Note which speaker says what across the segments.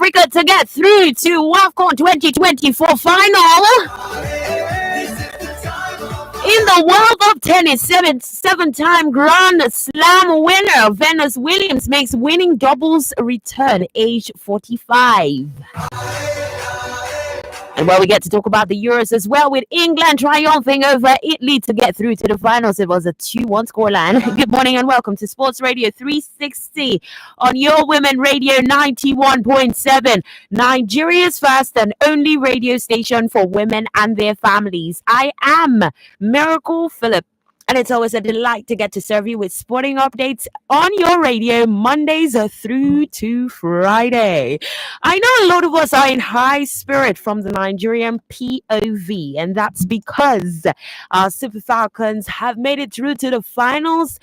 Speaker 1: Africa to get through to Wafcon 2024 final. In the world of tennis, seven-time Grand Slam winner Venus Williams makes winning doubles return, age 45. And we get to talk about the Euros as well, with England triumphing over Italy to get through to the finals. It was a 2-1 scoreline. Good morning and welcome to Sports Radio 360 on your Women Radio 91.7, Nigeria's first and only radio station for women and their families. I am Miracle Phillip. And it's always a delight to get to serve you with sporting updates on your radio Mondays through to Friday. I know a lot of us are in high spirit from the Nigerian POV, and that's because our Super Falcons have made it through to the finals.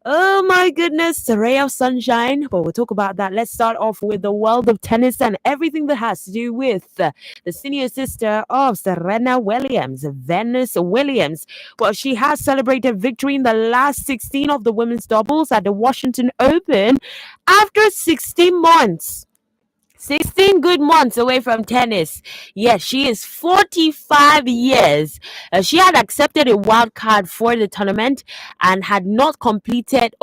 Speaker 1: Oh my goodness, a ray of sunshine. But we'll talk about that. Let's start off with the world of tennis and everything that has to do with the senior sister of Serena Williams, Venus Williams. Well, she has celebrated victory in the last 16 of the women's doubles at the Washington Open after 16 months. 16 good months away from tennis. Yes, she is 45 years. She had accepted a wild card for the tournament and had not competed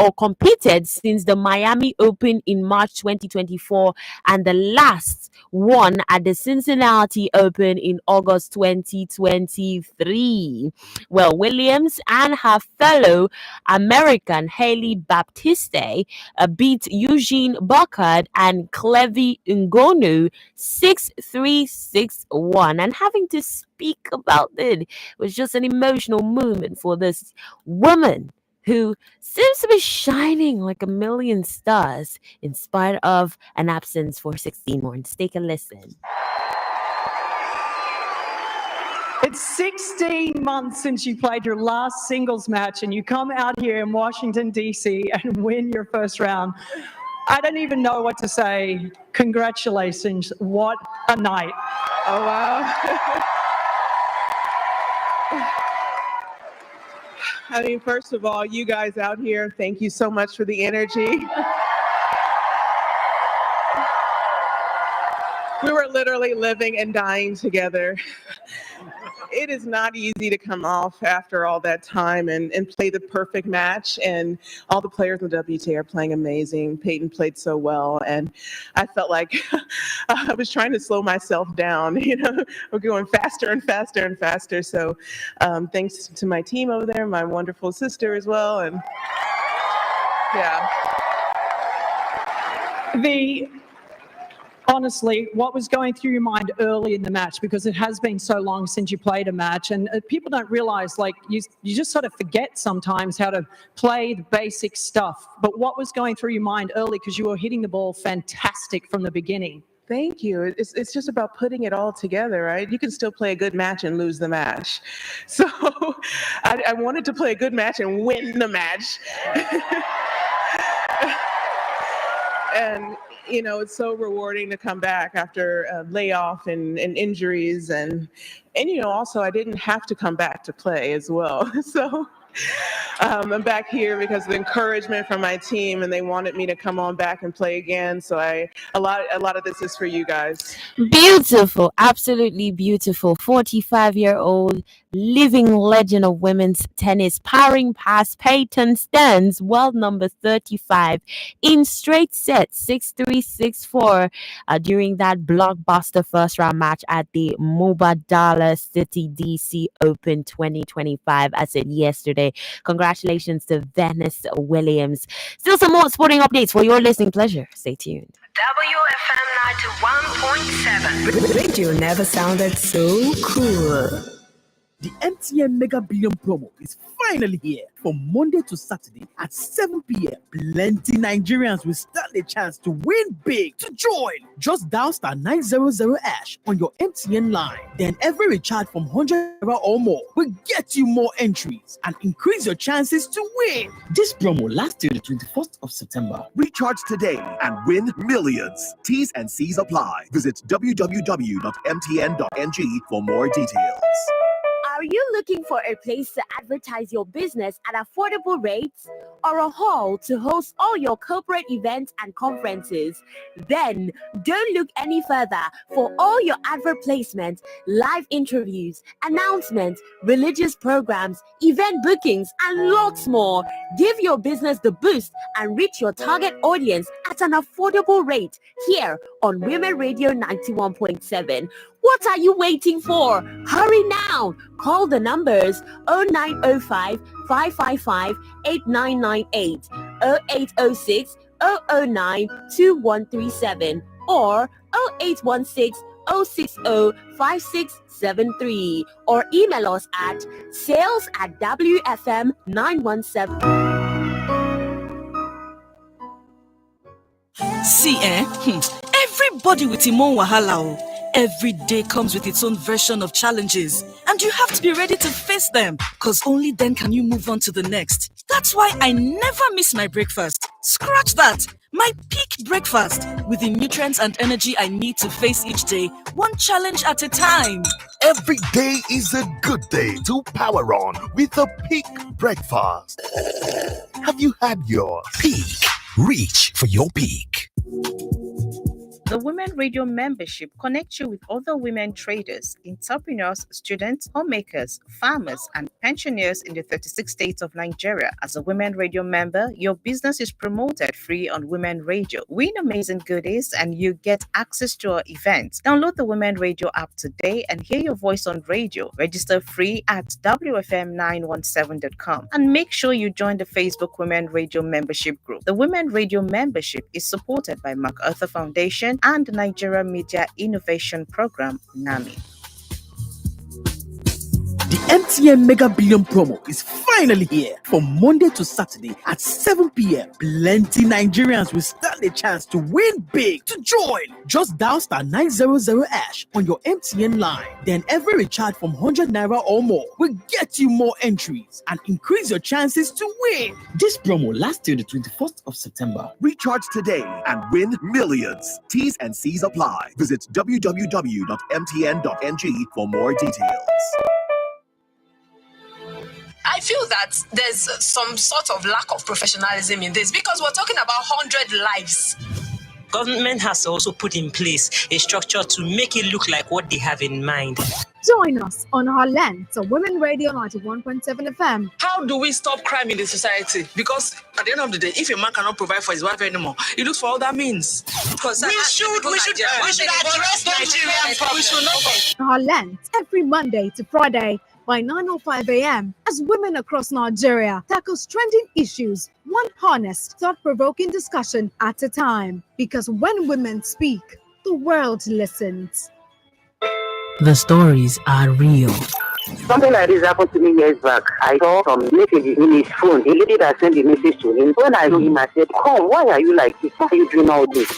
Speaker 1: since the Miami Open in March 2024 and the last one at the Cincinnati Open in August 2023. Well, Williams and her fellow American Hailey Baptiste beat Eugene Buckard and Clevie Ngonu 6-3, 6-1. And having to speak about it was just an emotional moment for this woman who seems to be shining like a million stars in spite of an absence for 16 months. Take a listen.
Speaker 2: It's 16 months since you played your last singles match and you come out here in Washington, D.C. and win your first round. I don't even know what to say. Congratulations. What a night.
Speaker 3: Oh, wow. I mean, first of all, you guys out here, thank you so much for the energy. We were literally living and dying together. It is not easy to come off after all that time and play the perfect match. And all the players in the WTA are playing amazing. Peyton played so well. And I felt like I was trying to slow myself down. We're going faster and faster and faster. So thanks to my team over there, my wonderful sister as well. And yeah.
Speaker 2: Honestly, what was going through your mind early in the match? Because it has been so long since you played a match, and people don't realize, like, you just sort of forget sometimes how to play the basic stuff. But what was going through your mind early? Because you were hitting the ball fantastic from the beginning.
Speaker 3: Thank you. It's just about putting it all together, right? You can still play a good match and lose the match. So I wanted to play a good match and win the match. And it's so rewarding to come back after a layoff and injuries. And also I didn't have to come back to play as well. So I'm back here because of the encouragement from my team, and they wanted me to come on back and play again. So a lot of this is for you guys.
Speaker 1: Beautiful, absolutely beautiful. 45-year-old living legend of women's tennis, powering past Peyton Stearns, world number 35, in straight sets, 6-3, 6-4, during that blockbuster first round match at the Mubadala City DC Open 2025. I said yesterday. Congratulations to Venus Williams. Still some more sporting updates for your listening pleasure. Stay tuned.
Speaker 4: WFM 91.7. Radio never sounded so cool.
Speaker 5: The MTN Mega Billion promo is finally here. From Monday to Saturday at 7 p.m. Plenty Nigerians will stand a chance to win big. To join, just dial *900# on your MTN line. Then every recharge from 100 or more will get you more entries and increase your chances to win. This promo lasts till the 21st of September.
Speaker 6: Recharge today and win millions. T's and C's apply. Visit www.mtn.ng for more details.
Speaker 1: Are you looking for a place to advertise your business at affordable rates or a hall to host all your corporate events and conferences? Then don't look any further for all your advert placements, live interviews, announcements, religious programs, event bookings, and lots more. Give your business the boost and reach your target audience at an affordable rate here on Women Radio 91.7. What are you waiting for? Hurry now! Call the numbers 0905 555 8998, 0806 009 2137, or 0816 060 5673, or email us at sales@wfm917.
Speaker 7: See, everybody with him own wahala. Every day comes with its own version of challenges, and you have to be ready to face them, because only then can you move on to the next. That's why I never miss my breakfast. Scratch that! My peak breakfast, with the nutrients and energy I need to face each day, one challenge at a time.
Speaker 6: Every day is a good day to power on with a peak breakfast. Have you had your peak? Reach for your peak.
Speaker 8: The Women Radio membership connects you with other women traders, entrepreneurs, students, homemakers, farmers, and pensioners in the 36 states of Nigeria. As a Women Radio member, your business is promoted free on Women Radio. Win amazing goodies and you get access to our events. Download the Women Radio app today and hear your voice on radio. Register free at wfm917.com and make sure you join the Facebook Women Radio membership group. The Women Radio membership is supported by MacArthur Foundation and the Nigeria Media Innovation Program, NAMI.
Speaker 5: The MTN Mega Billion promo is finally here. From Monday to Saturday at 7 p.m. Plenty Nigerians will stand a chance to win big. To join, just dial *900# on your MTN line. Then every recharge from 100 naira or more will get you more entries and increase your chances to win. This promo lasts till the 21st of September.
Speaker 6: Recharge today and win millions. T's and C's apply. Visit www.mtn.ng for more details.
Speaker 9: I feel that there's some sort of lack of professionalism in this because we're talking about 100 lives.
Speaker 10: Government has to also put in place a structure to make it look like what they have in mind.
Speaker 11: Join us on our land on Women Radio 91.7 FM.
Speaker 12: How do we stop crime in the society? Because at the end of the day, if a man cannot provide for his wife anymore, he looks for other means.
Speaker 9: We should address Nigerian problems.
Speaker 11: Our land every Monday to Friday by 9:05 a.m. as women across Nigeria tackle trending issues, one honest, thought-provoking discussion at a time. Because when women speak, the world listens.
Speaker 13: The stories are real.
Speaker 14: Something like this happened to me years back. I saw some messages in his phone. The lady that sent the message to him. When I saw him, I said, "Come, why are you like this? Why are you doing all this?"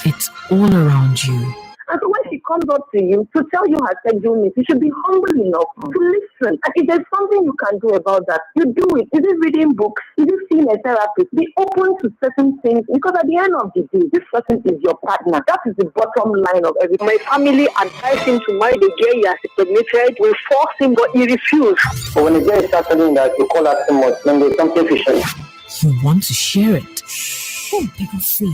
Speaker 13: It's all around you.
Speaker 14: And so when she comes up to you to tell you her sexual needs, you should be humble enough to listen. And if there's something you can do about that, you do it. Is it reading books? Is it seeing a therapist? Be open to certain things, because at the end of the day, this person is your partner. That is the bottom line of everything. My family advised him to marry the girl he has impregnated. We forced him, but he refused. But when the girl starts telling that you call her too much, then there's something fishy.
Speaker 13: You want to share it. Won't people see?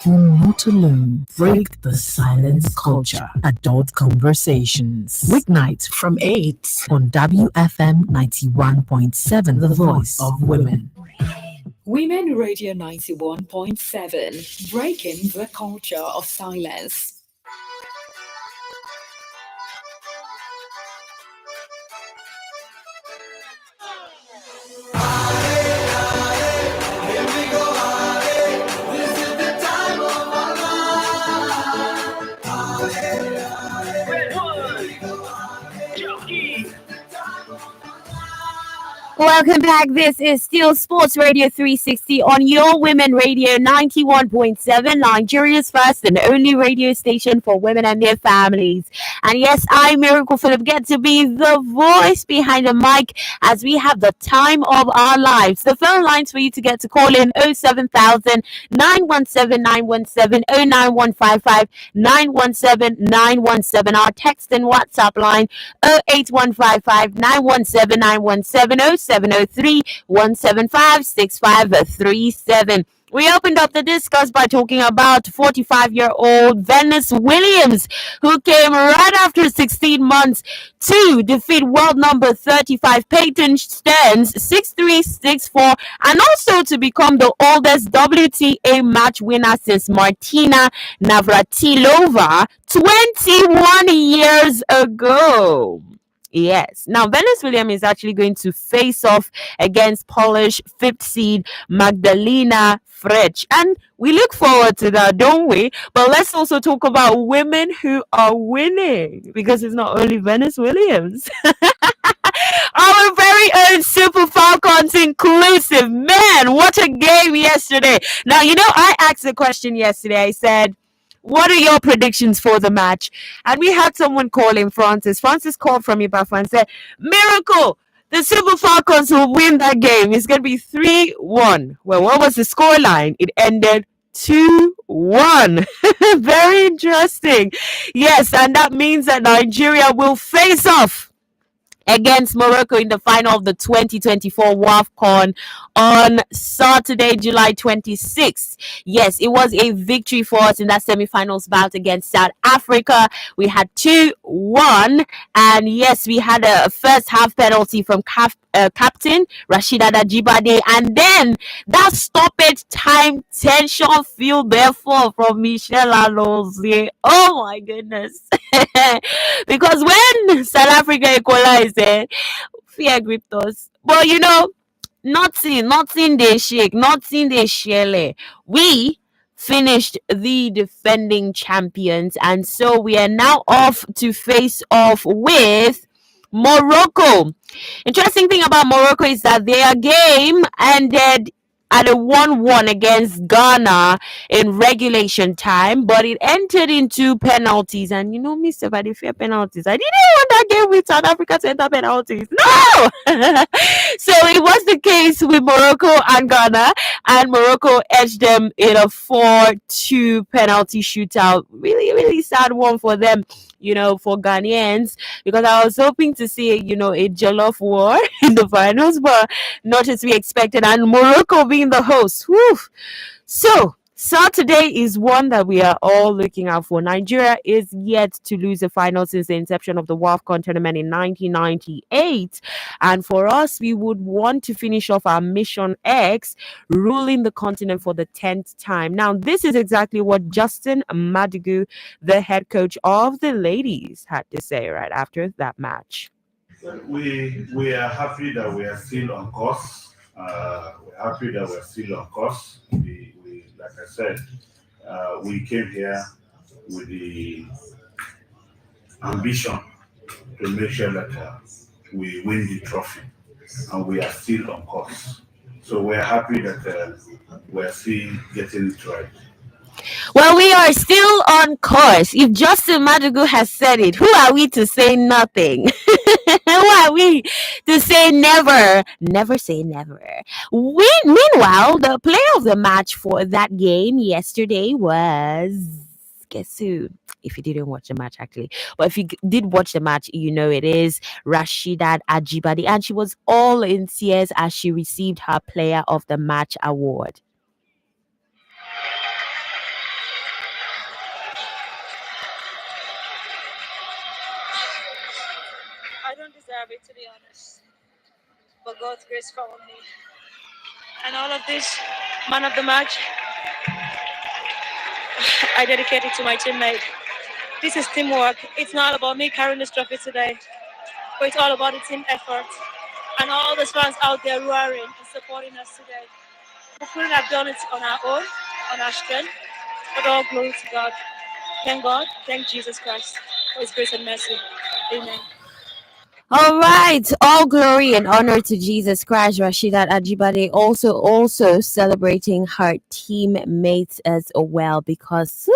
Speaker 13: You're not alone. Break the silence culture. Adult Conversations. Weeknights from 8 on WFM 91.7, the voice of women.
Speaker 15: Women Radio 91.7. Breaking the culture of silence.
Speaker 1: Welcome back. This is still Sports Radio 360 on your Women Radio 91.7, Nigeria's first and only radio station for women and their families. And yes, I, Miracle Phillip, get to be the voice behind the mic as we have the time of our lives. The phone lines for you to get to call in 07000 917 917 09155 917 917. Our text and WhatsApp line 08155 917 917 0703 175 6537. We opened up the discuss by talking about 45-year-old Venus Williams, who came right after 16 months to defeat world number 35 Peyton Stearns 6-3, 6-4, and also to become the oldest WTA match winner since Martina Navratilova 21 years ago. Yes. Now, Venus Williams is actually going to face off against Polish fifth seed Magdalena Frech. And we look forward to that, don't we? But let's also talk about women who are winning, because it's not only Venus Williams. Our very own Super Falcons inclusive. Man, what a game yesterday. Now, I asked a question yesterday. I said, what are your predictions for the match? And we had someone call in, Francis. Francis called from Ibafu and said, Miracle, the Super Falcons will win that game. It's going to be 3-1. Well, what was the scoreline? It ended 2-1. Very interesting. Yes, and that means that Nigeria will face off against Morocco in the final of the 2024 Wafcon on Saturday, July 26th. Yes, it was a victory for us in that semi-finals bout against South Africa. We had 2-1, and yes, we had a first half penalty from captain Rashida Ajibade, and then that stoppage time tension feel therefore from Michelle Alonso. Oh my goodness. Because when South Africa equalized, fear gripped us. But nothing they shake, nothing they share. We finished the defending champions, and so we are now off to face off with Morocco. Interesting thing about Morocco is that their game ended at a 1-1 against Ghana in regulation time, but it entered into penalties. And me, I did fear penalties. I didn't want that game with South Africa to enter penalties. No! So it was the case with Morocco and Ghana, and Morocco edged them in a 4-2 penalty shootout. Really, really sad one for them, for Ghanaians, because I was hoping to see, a jollof war in the finals, but not as we expected. And Morocco being the host. Whew. So Saturday is one that we are all looking out for. Nigeria is yet to lose a final since the inception of the Wafcon tournament in 1998. And for us, we would want to finish off our Mission X, ruling the continent for the 10th time. Now, this is exactly what Justin Madigu, the head coach of the ladies, had to say right after that match.
Speaker 16: We are happy that we are still on course. We're happy that we're still on course. We like I said, we came here with the ambition to make sure that we win the trophy, and we are still on course. So we're happy that we're still getting it right.
Speaker 1: Well, we are still on course. If Justin Madigu has said it, who are we to say nothing? Who are we to say never? Never say never. Meanwhile, the player of the match for that game yesterday was... guess who? If you didn't watch the match, actually. But if you did watch the match, it is Rashidat Ajibade. And she was all in tears as she received her Player of the Match award.
Speaker 17: I don't deserve it, to be honest. But God's grace found me. And all of this, man of the match, I dedicate it to my teammate. This is teamwork. It's not about me carrying this trophy today, but it's all about the team effort. And all the fans out there roaring and supporting us today. We couldn't have done it on our own, on our strength, but all glory to God. Thank God, thank Jesus Christ for his grace and mercy. Amen.
Speaker 1: All right, all glory and honor to Jesus Christ. Rashidat Ajibade also celebrating her teammates as well, because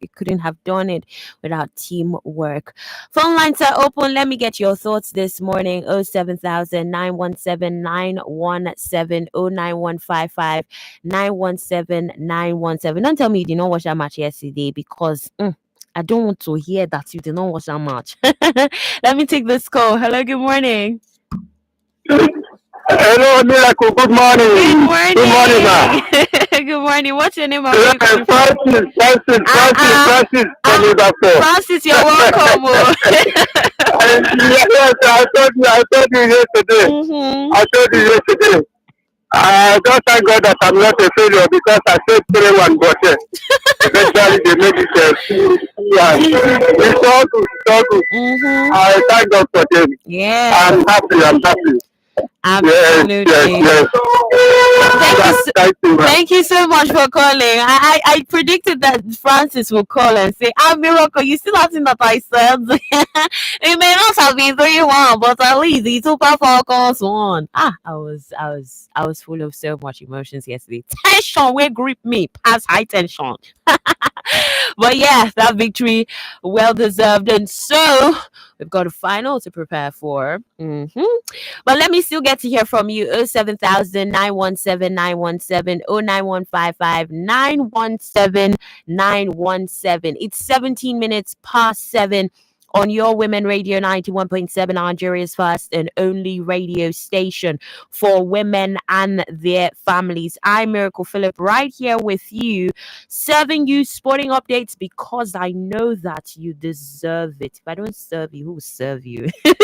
Speaker 1: you couldn't have done it without teamwork. Phone lines are open. Let me get your thoughts this morning. 07000 917 917 09155 917 917. Don't tell me you did not watch that match yesterday, because I don't want to hear that you did not watch that match. Let me take this call. Hello, good morning.
Speaker 18: Hello, Miracle. Good morning.
Speaker 1: Good morning.
Speaker 18: Good morning, ma.
Speaker 1: Good morning. What's your name? Francis. Francis, you're welcome.
Speaker 18: Yes, I told you yesterday. I told you yesterday. I don't thank God that I'm not a failure, because I said 3-1, but eventually they made it. It's all good. I thank God for them.
Speaker 1: Yeah.
Speaker 18: I'm happy.
Speaker 1: Absolutely.
Speaker 18: Yes.
Speaker 1: Thank you so much for calling. I predicted that Francis will call and say, Miracle, you still have that I said. It may not have been 3-1, but at least the Super Falcons won. I was full of so much emotions yesterday. Tension will grip me past high tension. But yeah, that victory, well deserved. And so we've got a final to prepare for. But let me still get to hear from you. 07000 917 917 09155 917 917. It's 17 minutes past 7 on your Women Radio 91.7, Nigeria's first and only radio station for women and their families. I'm Miracle Phillip, right here with you, serving you sporting updates, because I know that you deserve it. If I don't serve you, who will serve you? All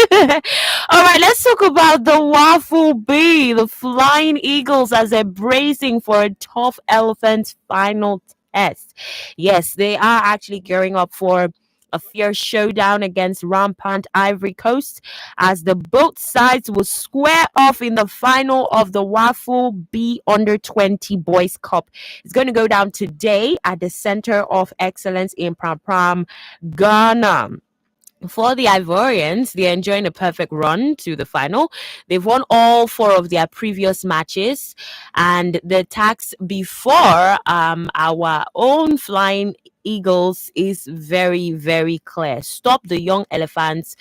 Speaker 1: right, let's talk about the Waffle B, the Flying Eagles, as they're bracing for a tough Elephants final test. Yes, they are actually gearing up for a fierce showdown against rampant Ivory Coast, as the both sides will square off in the final of the Waffle B Under 20 Boys Cup. It's going to go down today at the Center of Excellence in Pram, Ghana. For the Ivorians, they're enjoying a perfect run to the final. They've won all 4 of their previous matches, and the task before our own Flying Eagles is very, very clear. Stop the young elephants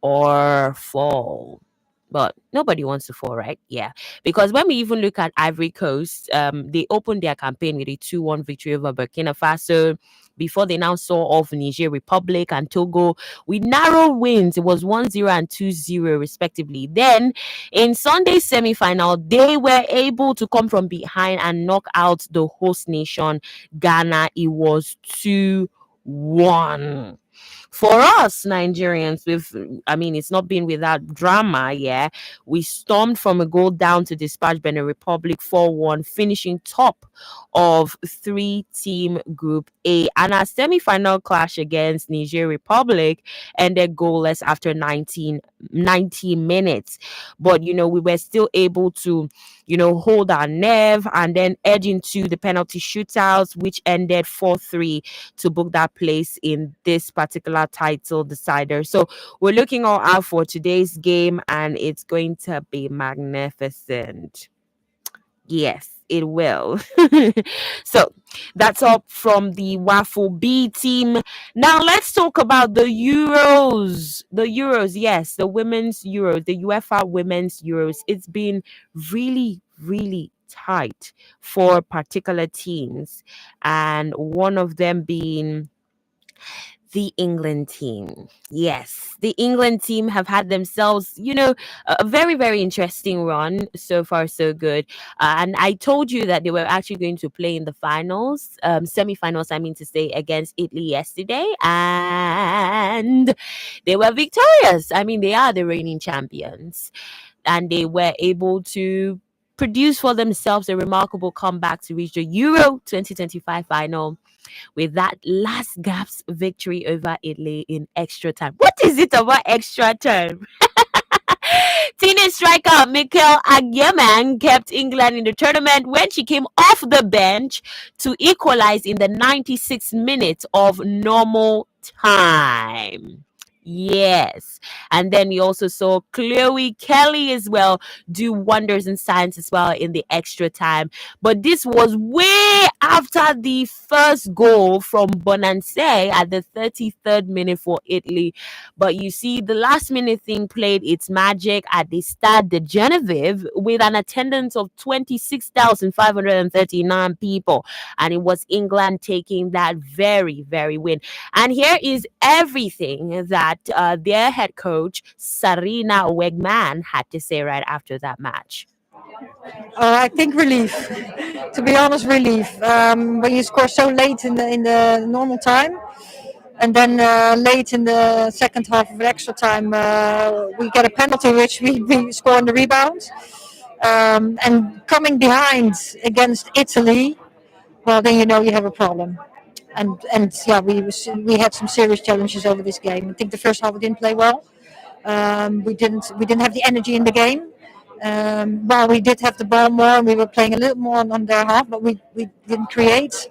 Speaker 1: or fall. But nobody wants to fall, right? Yeah. Because when we even look at Ivory Coast, they opened their campaign with a 2-1 victory over Burkina Faso. Before they now saw off Niger Republic and Togo with narrow wins. It was 1-0 and 2-0 respectively. Then in Sunday's semi-final, they were able to come from behind and knock out the host nation, Ghana. It was 2-1. For us Nigerians, it's not been without drama. Yeah, we stormed from a goal down to dispatch Benin Republic 4-1, finishing top of 3-team Group A. And our semi-final clash against Niger Republic ended goalless after 90 minutes. But we were still able to hold our nerve and then edge into the penalty shootouts, which ended 4-3 to book that place in this particular title decider. So we're looking all out for today's game, and it's going to be magnificent. Yes, it will. So that's all from the Waffle B team. Now let's talk about the Euros. The Euros, yes, the women's Euros, the UEFA Women's Euros. It's been really, really tight for particular teams, and one of them being the England team. Yes, the England team have had themselves, a very, very interesting run. So far, so good. And I told you that they were actually going to play in the finals, semi-finals, I mean to say, against Italy yesterday. And they were victorious. I mean, they are the reigning champions. And they were able to produce for themselves a remarkable comeback to reach the Euro 2025 final with that last gasp victory over Italy in extra time. What is it about extra time? Teenage striker Mikel Agyeman kept England in the tournament when she came off the bench to equalize in the 96th minute of normal time. Yes. And then we also saw Chloe Kelly as well do wonders in science as well in the extra time. But this was way after the first goal from Bonanse at the 33rd minute for Italy. But you see, the last minute thing played its magic at the Stade de Genevieve with an attendance of 26,539 people. And it was England taking that very, very win. And here is everything that their head coach, Serena Wegman, had to say right after that match.
Speaker 19: I think relief. To be honest, relief. When you score so late in the normal time, and then late in the second half of the extra time, we get a penalty which we score on the rebound. And coming behind against Italy, well, then you know you have a problem. And yeah, we had some serious challenges over this game. I think the first half we didn't play well. We didn't have the energy in the game. Well, we did have the ball more, and we were playing a little more on their half, but we didn't create.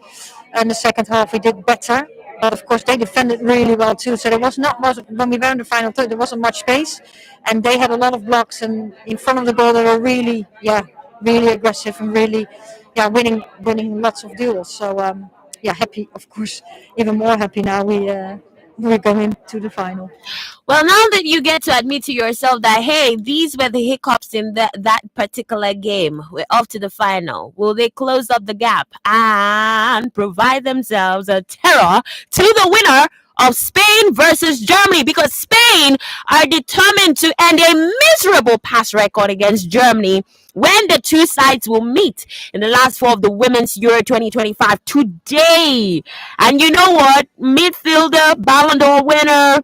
Speaker 19: And the second half we did better. But of course, they defended really well too. So there was not much when we were in the final third. There wasn't much space, and they had a lot of blocks. And in front of the goal, they were really aggressive and really, winning lots of duels. So happy, of course, even more happy now. We're going to the final.
Speaker 1: Well, now that you get to admit to yourself that, hey, these were the hiccups in that particular game, we're off to the final. Will they close up the gap and provide themselves a terror to the winner of Spain versus Germany? Because Spain are determined to end a miserable pass record against Germany when the two sides will meet in the last four of the Women's Euro 2025 today. And you know what? Midfielder, Ballon d'Or winner,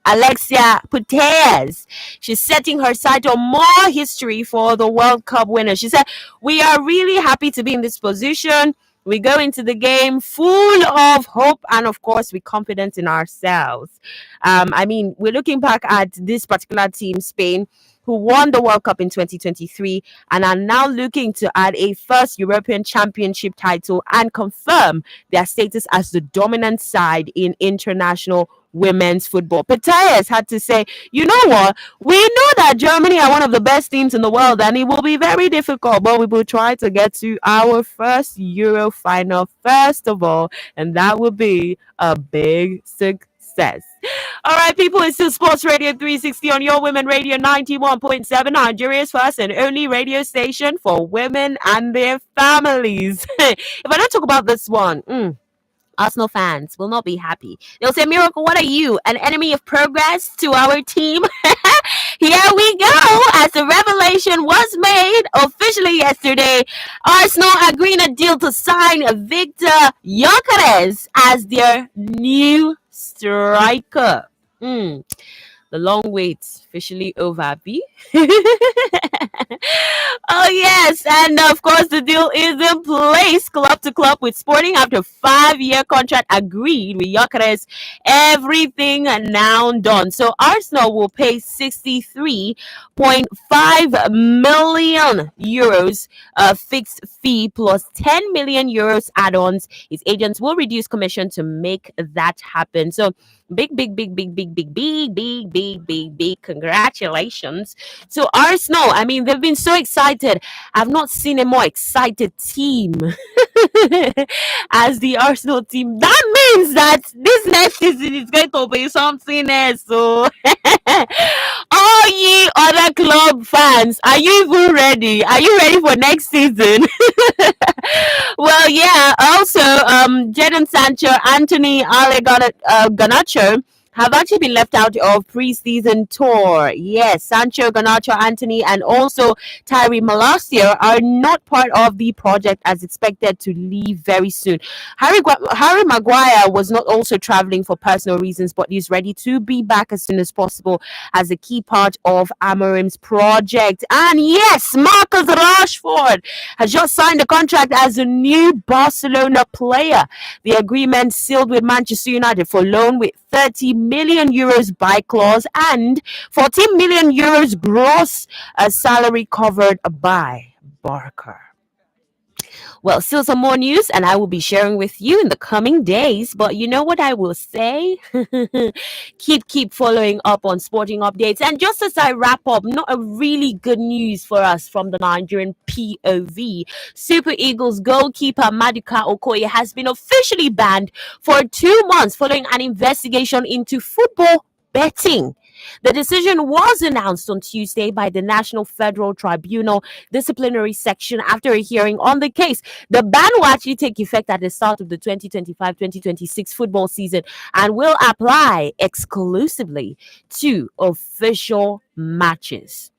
Speaker 1: Alexia Putellas. She's setting her sight on more history for the World Cup winner. She said, "We are really happy to be in this position. We go into the game full of hope and, of course, with confidence in ourselves." We're looking back at this particular team, Spain, who won the World Cup in 2023 and are now looking to add a first European Championship title and confirm their status as the dominant side in international women's football. Putellas had to say, you know what? We know that Germany are one of the best teams in the world and it will be very difficult, but we will try to get to our first Euro final first of all, and that will be a big success. All right, people, it's still Sports Radio 360 on your Women Radio 91.7, Nigeria's first and only radio station for women and their families. If I don't talk about this one, Arsenal fans will not be happy. They'll say, Miracle, what are you, an enemy of progress to our team? Here we go. As the revelation was made officially yesterday, Arsenal agreeing a deal to sign Victor Gyökeres as their new striker. The long wait officially over, B. Oh, yes. And of course, the deal is in place, club to club with Sporting after 5-year contract agreed with Gyökeres. Everything now done. So Arsenal will pay 63.5 million euros fixed fee plus 10 million euros add-ons. His agents will reduce commission to make that happen. So big congratulations to Arsenal. They've been so excited. I've not seen a more excited team as the Arsenal team. That means that this next season is going to be something else. So all ye other club fans, are you even ready? Are you ready for next season? Well, yeah. Also, Jadon Sancho, Anthony Garnacho have actually been left out of preseason tour. Yes, Sancho, Garnacho, Anthony, and also Tyree Malacia are not part of the project as expected to leave very soon. Harry Maguire was not also traveling for personal reasons, but he's ready to be back as soon as possible as a key part of Amorim's project. And yes, Marcus Rashford has just signed a contract as a new Barcelona player. The agreement sealed with Manchester United for loan with 30 million euros buy clause and 14 million euros gross salary covered by Barker. Well, still some more news, and I will be sharing with you in the coming days. But you know what I will say? keep following up on sporting updates. And just as I wrap up, not a really good news for us from the Nigerian POV. Super Eagles goalkeeper Madigu Okoye has been officially banned for 2 months following an investigation into football betting. The decision was announced on Tuesday by the National Federal Tribunal Disciplinary Section after a hearing on the case. The ban will actually take effect at the start of the 2025-2026 football season and will apply exclusively to official matches.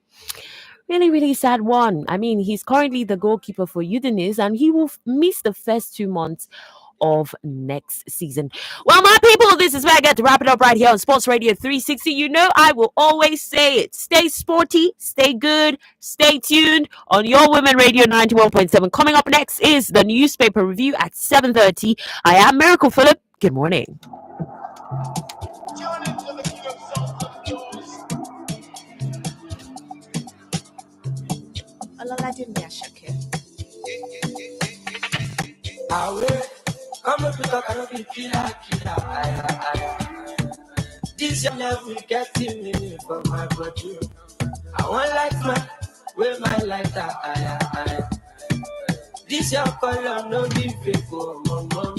Speaker 1: Really, really sad one. I mean, he's currently the goalkeeper for Udinese and he will miss the first 2 months of next season. Well, my people, this is where I get to wrap it up right here on Sports Radio 360. You know, I will always say it. Stay sporty, stay good, stay tuned on your Women Radio 91.7. Coming up next is the newspaper review at 7:30. I am Miracle Phillip. Good morning.
Speaker 20: This your love will get me for my body. I want light man with my lighter. This your color no be fake, oh, mama.